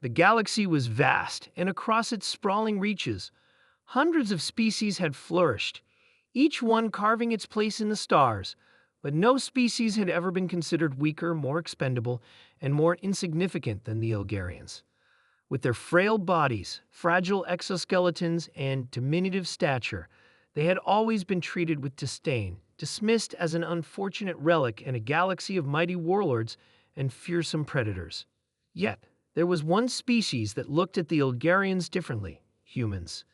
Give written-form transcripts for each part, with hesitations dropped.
The galaxy was vast, and across its sprawling reaches, hundreds of species had flourished, each one carving its place in the stars, but no species had ever been considered weaker, more expendable, and more insignificant than the Elgarians. With their frail bodies, fragile exoskeletons, and diminutive stature, they had always been treated with disdain, dismissed as an unfortunate relic in a galaxy of mighty warlords and fearsome predators. Yet, there was one species that looked at the Elgarians differently: humans.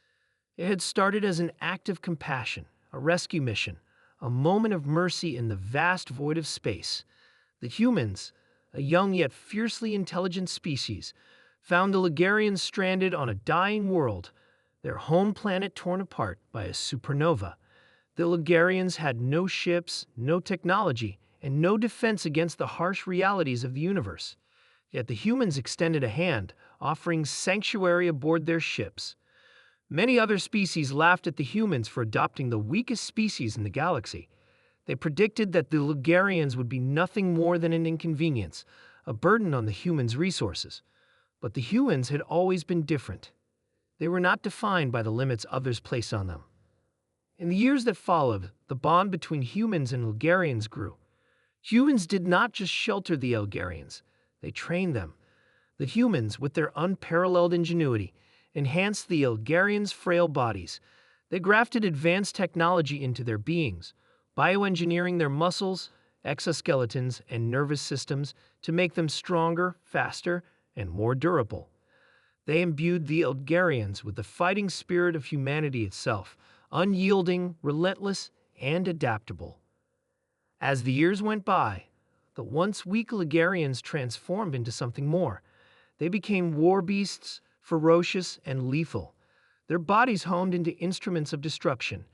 It had started as an act of compassion, a rescue mission, a moment of mercy in the vast void of space. The humans, a young yet fiercely intelligent species, found the Elgarians stranded on a dying world, their home planet torn apart by a supernova. The Elgarians had no ships, no technology, and no defense against the harsh realities of the universe. Yet the humans extended a hand, offering sanctuary aboard their ships. Many other species laughed at the humans for adopting the weakest species in the galaxy. They predicted that the Elgarians would be nothing more than an inconvenience, a burden on the humans' resources. But the humans had always been different. They were not defined by the limits others placed on them. In the years that followed, the bond between humans and Elgarians grew. Humans did not just shelter the Elgarians, they trained them. The humans, with their unparalleled ingenuity, enhanced the Elgarians' frail bodies. They grafted advanced technology into their beings, bioengineering their muscles, exoskeletons, and nervous systems to make them stronger, faster, and more durable. They imbued the Elgarians with the fighting spirit of humanity itself, unyielding, relentless, and adaptable. As the years went by, the once weak Elgarians transformed into something more. They became warbeasts, ferocious and lethal, their bodies honed into instruments of destruction.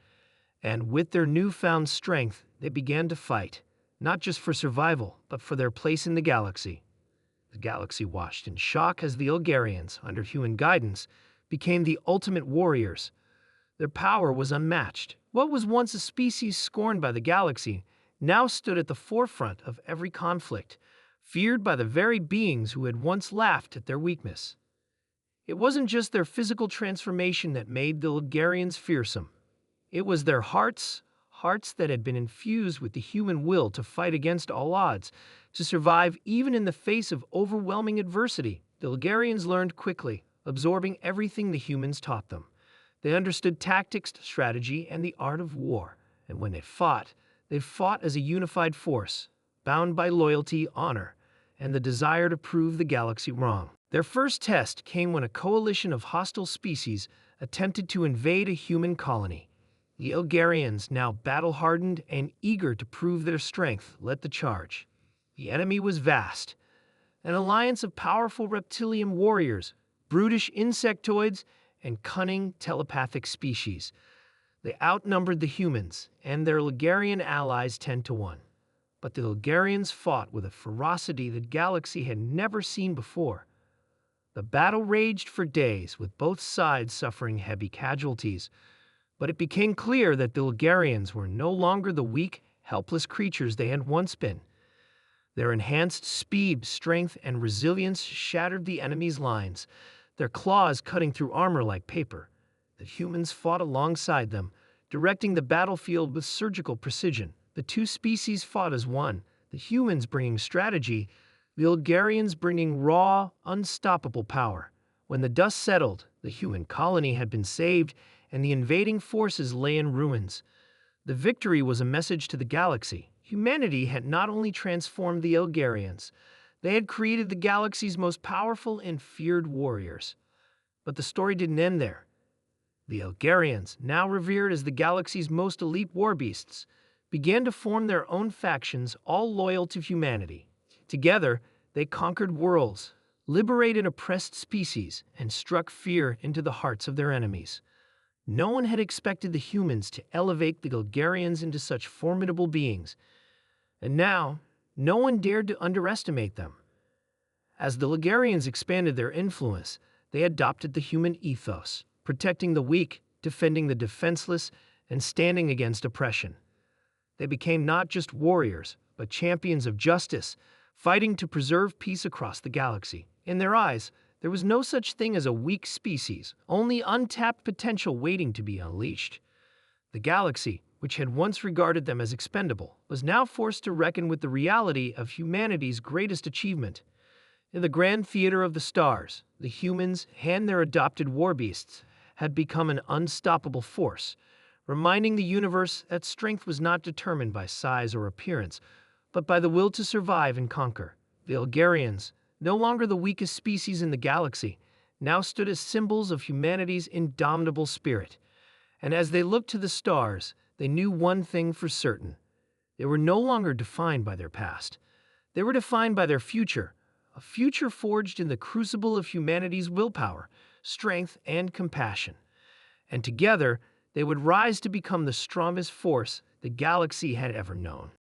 And with their newfound strength, they began to fight, not just for survival, but for their place in the galaxy. The galaxy watched in shock as the Elgarians, under human guidance, became the ultimate warriors. Their power was unmatched. What was once a species scorned by the galaxy now stood at the forefront of every conflict, feared by the very beings who had once laughed at their weakness. It wasn't just their physical transformation that made the Elgarians fearsome. It was their hearts that had been infused with the human will to fight against all odds, to survive even in the face of overwhelming adversity. The Elgarians learned quickly, absorbing everything the humans taught them. They understood tactics, strategy, and the art of war, and when they fought as a unified force, bound by loyalty, honor, and the desire to prove the galaxy wrong. Their first test came when a coalition of hostile species attempted to invade a human colony. The Elgarians, now battle-hardened and eager to prove their strength, led the charge. The enemy was vast, an alliance of powerful reptilian warriors, brutish insectoids, and cunning telepathic species. They outnumbered the humans and their Elgarian allies 10-1. But the Elgarians fought with a ferocity the galaxy had never seen before. The battle raged for days, with both sides suffering heavy casualties. But it became clear that the Elgarians were no longer the weak, helpless creatures they had once been. Their enhanced speed, strength, and resilience shattered the enemy's lines, their claws cutting through armor like paper. The humans fought alongside them, directing the battlefield with surgical precision. The two species fought as one, the humans bringing strategy, the Elgarians bringing raw, unstoppable power. When the dust settled, the human colony had been saved, and the invading forces lay in ruins. The victory was a message to the galaxy. Humanity had not only transformed the Elgarians, they had created the galaxy's most powerful and feared warriors. But the story didn't end there. The Elgarians, now revered as the galaxy's most elite warbeasts, began to form their own factions, all loyal to humanity. Together, they conquered worlds, liberated oppressed species, and struck fear into the hearts of their enemies. No one had expected the humans to elevate the Elgarians into such formidable beings, and now no one dared to underestimate them. As the Elgarians expanded their influence, they adopted the human ethos, protecting the weak, defending the defenseless, and standing against oppression. They became not just warriors, but champions of justice, fighting to preserve peace across the galaxy. In their eyes, There was no such thing as a weak species, only untapped potential waiting to be unleashed. The galaxy, which had once regarded them as expendable, was now forced to reckon with the reality of humanity's greatest achievement. In the grand theater of the stars, the humans and their adopted warbeasts had become an unstoppable force, reminding the universe that strength was not determined by size or appearance, but by the will to survive and conquer. The Elgarians, no longer the weakest species in the galaxy, now stood as symbols of humanity's indomitable spirit. And as they looked to the stars, they knew one thing for certain. They were no longer defined by their past. They were defined by their future, a future forged in the crucible of humanity's willpower, strength, and compassion. And together, they would rise to become the strongest force the galaxy had ever known.